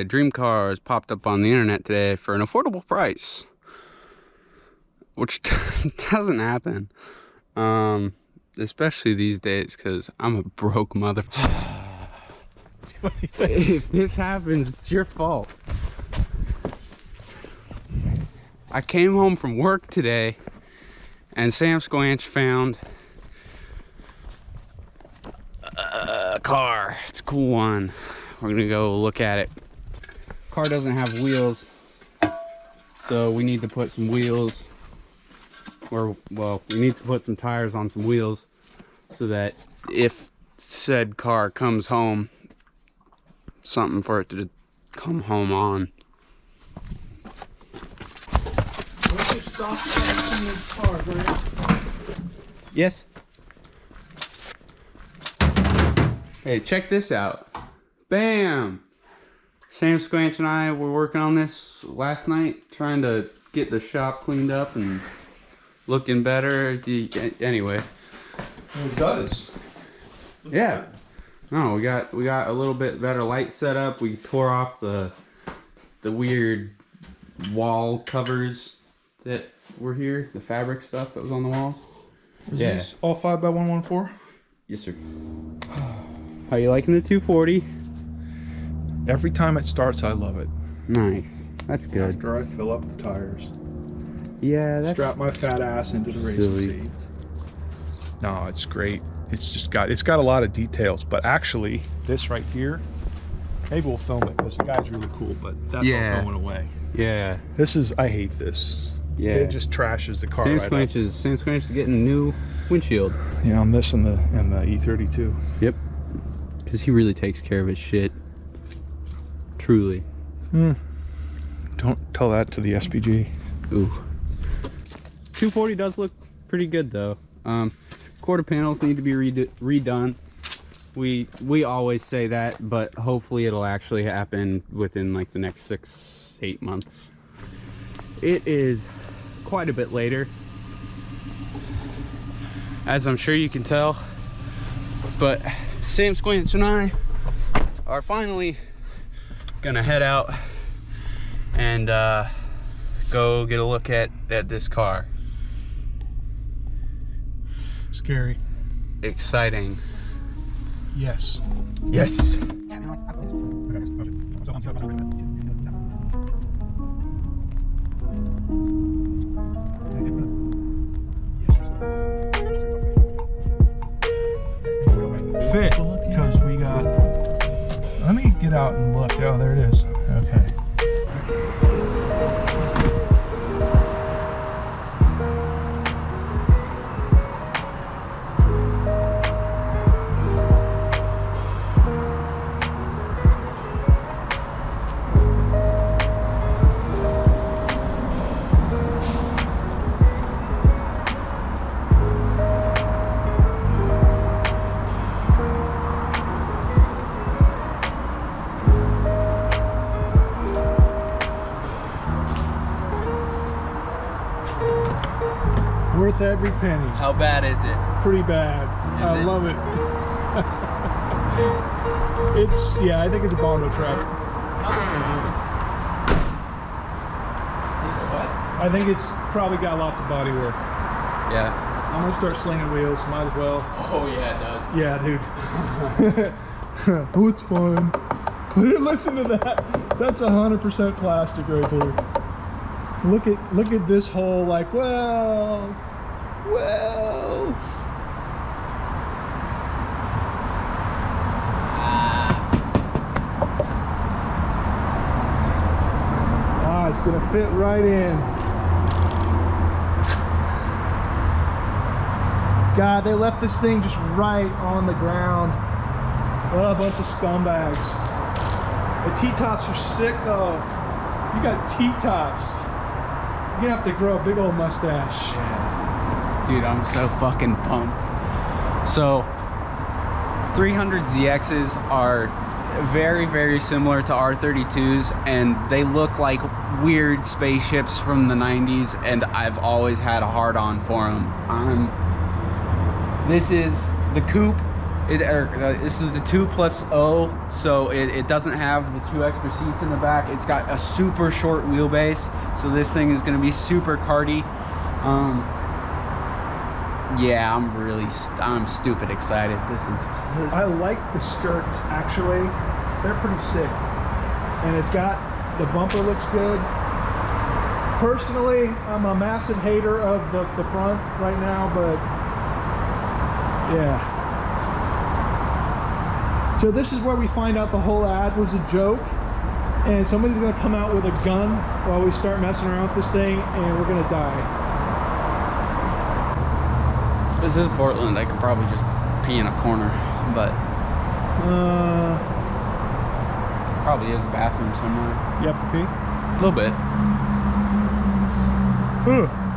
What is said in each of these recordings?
dream cars popped up on the internet today for an affordable price, which doesn't happen, especially these days, because I'm a broke motherfucker. If this happens, it's your fault. I came home from work today and Sam Squanch found a car. It's a cool one. We're gonna go look at it. Car doesn't have wheels, so we need to put some wheels, or well, we need to put some tires on some wheels so that if said car comes home, something for it to come home on. What's your stock price in this car, Grant? Yes. Hey, check this out. Bam! Sam Squanch and I were working on this last night, trying to get the shop cleaned up and looking better. Anyway. It does. Yeah. No, we got a little bit better light setup. We tore off the weird wall covers that were here, the fabric stuff that was on the walls. Is this all 5x114? Yes, sir. How you liking the 240? Every time it starts, I love it. Nice. That's good. After I fill up the tires. Yeah, that's strap my fat ass into the racing silly. seat. No, it's great. It's got a lot of details, but actually this right here, maybe we'll film it because the guy's really cool, but that's all going away. Yeah. This is, I hate this. Yeah. It just trashes the car. Sam Squanch is getting a new windshield. Yeah, on this and the E32. Yep. Because he really takes care of his shit. Truly. Don't tell that to the SPG. Ooh. 240 does look pretty good though. Quarter panels need to be redone. We always say that, but hopefully it'll actually happen within like the next 6-8 months. It is quite a bit later, as I'm sure you can tell, but Sam Squanch and I are finally gonna head out and go get a look at this car. Scary. Exciting. Yes. Yes. Fit, because we got, let me get out and look. Oh, there it is. Okay. Worth every penny. How bad is it? Pretty bad. I love it. It's, yeah, I think it's a Bondo truck. I think it's probably got lots of body work. Yeah. I'm gonna start slinging wheels, might as well. Oh yeah, it does. Yeah, dude. Oh, it's fun. Listen to that. That's 100% plastic right there. Look at this hole, like, well. Ah, it's gonna fit right in. God, they left this thing just right on the ground. What a bunch of scumbags. The T-tops are sick though. You got T-tops. You're gonna have to grow a big old mustache. Yeah. Dude, I'm so fucking pumped. So, 300ZXs are very, very similar to R32s, and they look like weird spaceships from the 90s, and I've always had a hard-on for them. This is the coupe This is the 2+0, so it doesn't have the 2 extra seats in the back. It's got a super short wheelbase, so this thing is going to be super karty. Yeah, I'm stupid excited. I like the skirts, actually. They're pretty sick. And it's got, the bumper looks good. Personally, I'm a massive hater of the front right now, but yeah. So this is where we find out the whole ad was a joke, and somebody's gonna come out with a gun while we start messing around with this thing, and we're gonna die. This is Portland. I could probably just pee in a corner, but probably is a bathroom somewhere. You have to pee? A little bit.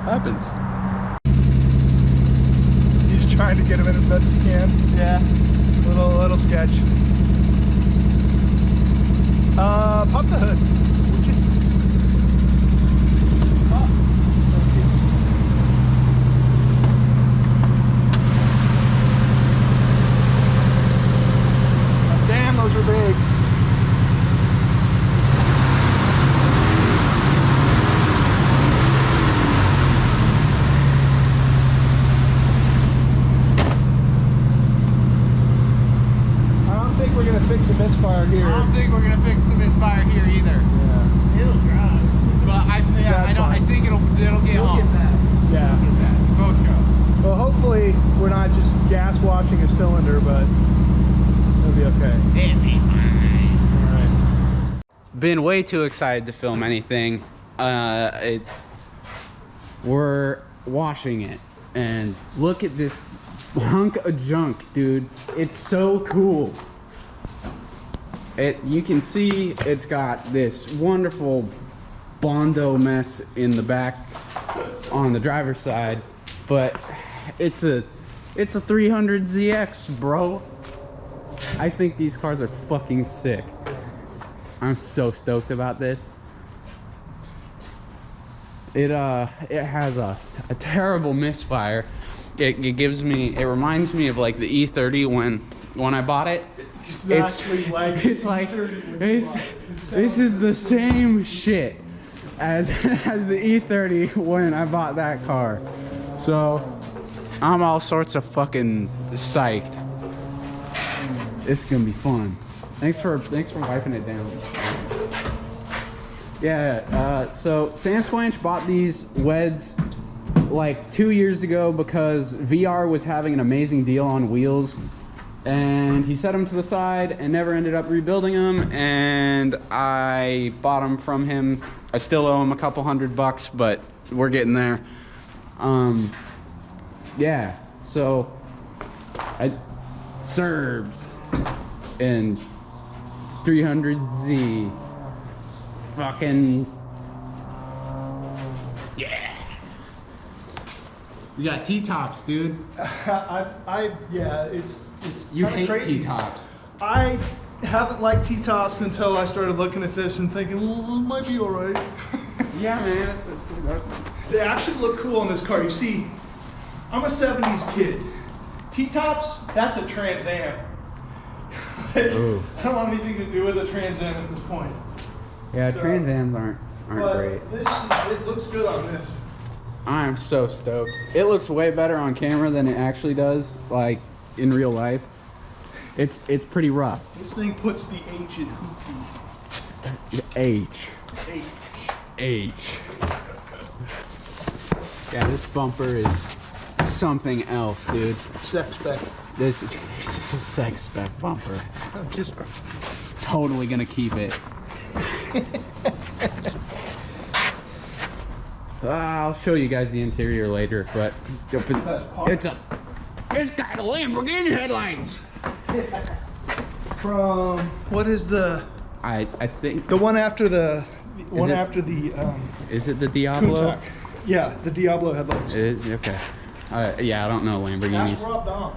Happens. He's trying to get him in as best he can. Yeah. Little sketch. Pop the hood. Would you? Oh. Damn, those are big. We're gonna fix a misfire here. I don't think we're gonna fix the misfire here either. Yeah. It'll drive. But I think it'll get off. Yeah. Both show. Well, hopefully we're not just gas washing a cylinder, but it'll be okay. It'll be fine. All right. Been way too excited to film anything. We're washing it, and look at this hunk of junk, dude. It's so cool. You can see it's got this wonderful Bondo mess in the back on the driver's side, but it's a 300ZX, bro. I think these cars are fucking sick. I'm so stoked about this. It has a terrible misfire. It reminds me of like the E30 when I bought it. This is the same shit as the E30 when I bought that car. So I'm all sorts of fucking psyched. It's gonna be fun. Thanks for wiping it down. Yeah, so Sam Squanch bought these weds like 2 years ago because VR was having an amazing deal on wheels, and he set them to the side and never ended up rebuilding them, and I bought them from him. I still owe him a couple $100, but we're getting there. Yeah, so Serbs and 300Z fucking yeah. You got T-tops, dude. Yeah, it's You kinda hate crazy. T-tops. I haven't liked T-tops until I started looking at this and thinking, well, it might be all right. Yeah, man. They actually look cool on this car. You see, I'm a 70s kid. T-tops, that's a Trans Am. I don't want anything to do with a Trans Am at this point. Yeah, So, Trans Ams aren't great. It looks good on this. I'm so stoked. It looks way better on camera than it actually does, like in real life. It's pretty rough. This thing puts the H in hoopty. H. H. Yeah, this bumper is something else, dude. Sex spec. This is a sex spec bumper. I'm just Totally gonna keep it. I'll show you guys the interior later, but it's got a Lamborghini headlights. from what is the I think one after the one it- after the is it the Diablo? Countach. Yeah, the Diablo headlights. It is okay. Yeah, I don't know Lamborghinis. That's Rob Dom.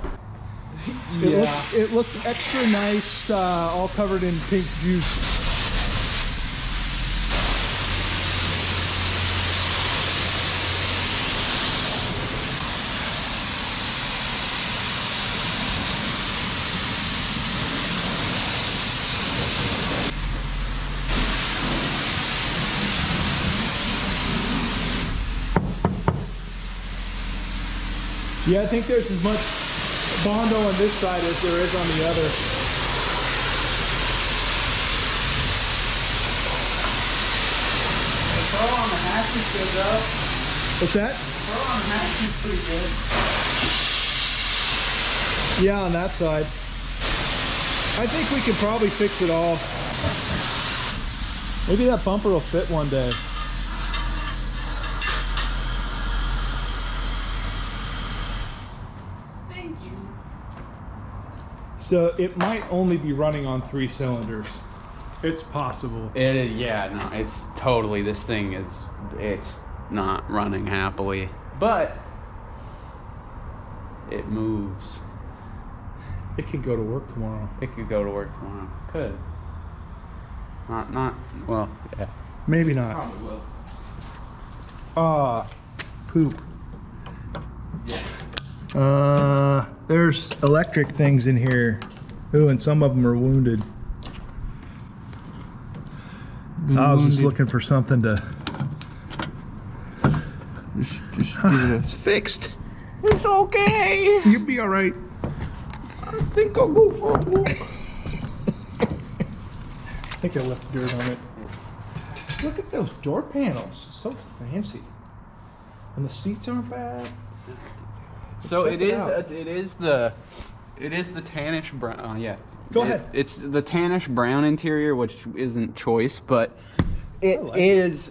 Yeah. It looks extra nice, all covered in pink juice. Yeah, I think there's as much Bondo on this side as there is on the other. The pro on the hatch is good though. What's that? The pro on the hatch is pretty good. Yeah, on that side. I think we could probably fix it all. Maybe that bumper will fit one day. Thank you. So it might only be running on 3 cylinders. It's possible. Yeah, no, it's totally, this thing is, it's not running happily, but it moves. It could go to work tomorrow. It could go to work tomorrow. Could. Not, well, yeah. Maybe not. Probably will. Poop. Yeah. There's electric things in here. Ooh, and some of them are wounded. I was just looking for something to... Just give it It's fixed. It's okay. You'll be all right. I think I'll go for a walk. I think I left dirt on it. Look at those door panels. So fancy. And the seats aren't bad. So Check it it is the tannish brown. Yeah. Go ahead. It's the tannish brown interior, which isn't choice, but it like is.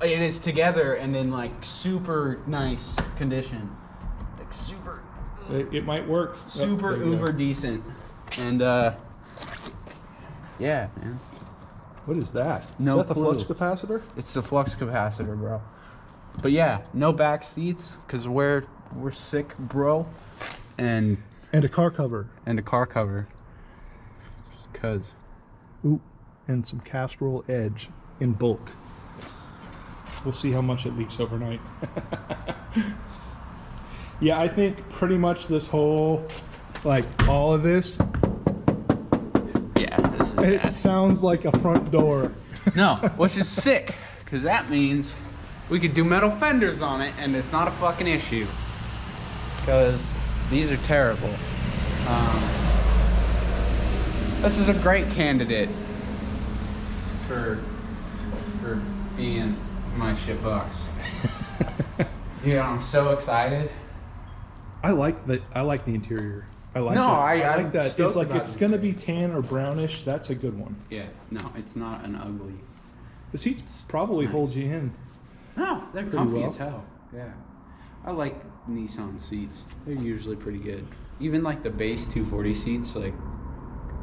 It is together and in like super nice condition, like super. It might work. Super uber decent, and yeah, man. What is that? No Is that the clue. flux capacitor? It's the flux capacitor, bro. But yeah, no back seats because we're sick, bro, and And a car cover. a car cover. Cause Ooh, and some cast roll edge in bulk. We'll see how much it leaks overnight. Yeah, I think pretty much this whole, like all of this, yeah, this is it bad. sounds like a front door. No, which is sick, because that means we could do metal fenders on it and it's not a fucking issue. Because these are terrible. This is a great candidate for being my shitbox. Dude, I'm so excited. I like the interior. I like No, that. I like that. stoked It's like about if it's the gonna be tan or brownish, that's a good one. Yeah, no, it's not an ugly. The seats probably nice. hold you in. No, they're Pretty comfy well. as hell. Yeah. I like Nissan seats. They're usually pretty good. Even like the base 240 seats, like,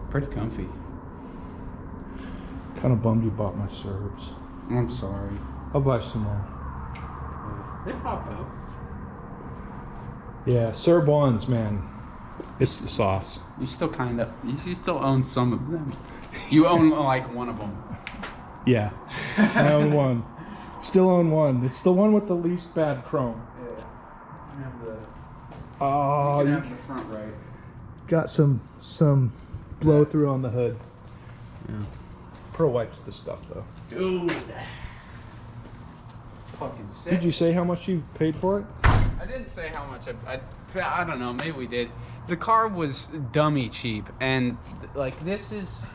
pretty comfy. Kind of bummed you bought my Serbs. I'm sorry. I'll buy some more. They pop up. Yeah, Serb ones, man. It's the sauce. You still kind of, you still own some of them. You own like one of them. Yeah, I own one. Still own one. It's the one with the least bad chrome. Yeah. You have the, Oh, you can you have the front right. got some blow through on the hood. Yeah. Pearl white's the stuff, though. Dude. Fucking sick. Did you say how much you paid for it? I didn't say how much I don't know, maybe we did. The car was dummy cheap, and like this is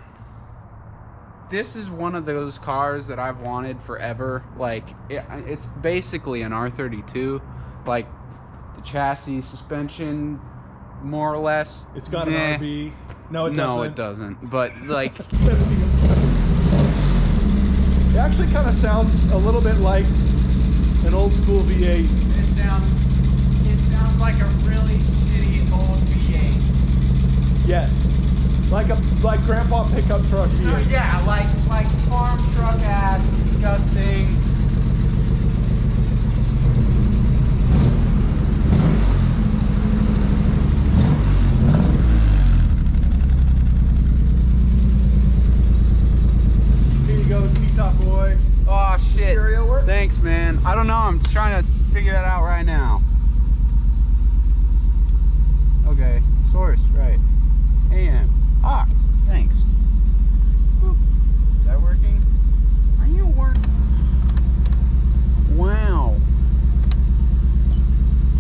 one of those cars that I've wanted forever. Like it's basically an R32, like the chassis, suspension, more or less. It's got an RB. No, it doesn't. No, it doesn't. But like, it actually kind of sounds a little bit like an old school V8. it sounds like a really shitty old V8. Yes, like grandpa pickup truck V8. No, yeah, like farm truck ass, disgusting. Here you go, T-top boy. Oh shit. Stereo work? Thanks, man. I don't know. I'm trying to figure that out right now. Okay. Source, right. AM. Aux. Thanks. Boop. Is that working? Are you working? Wow.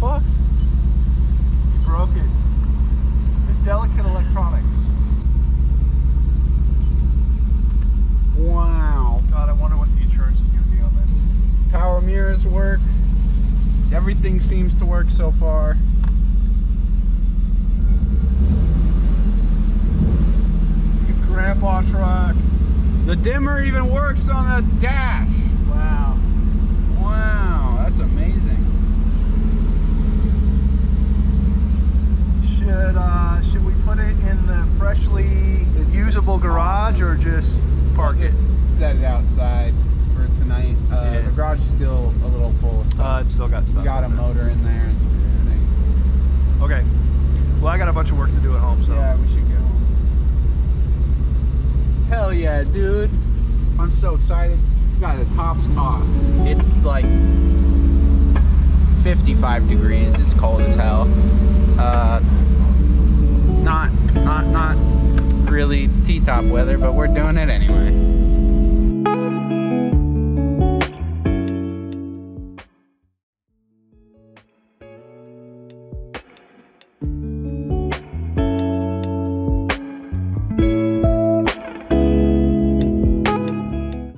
Fuck. Everything seems to work so far. Grandpa truck. The dimmer even works on the dash. Wow. Wow, that's amazing. Should we put it in the freshly usable garage or just park it? Just set it outside for tonight. Yeah. The garage is still a little full of stuff. It's still got stuff. We got a motor in there and everything. Okay. Well, I got a bunch of work to do at home, so. Yeah, we should get home. Hell yeah, dude. I'm so excited. Got the tops off. It's like 55 degrees. It's cold as hell. Not really T-top weather, but we're doing it anyway.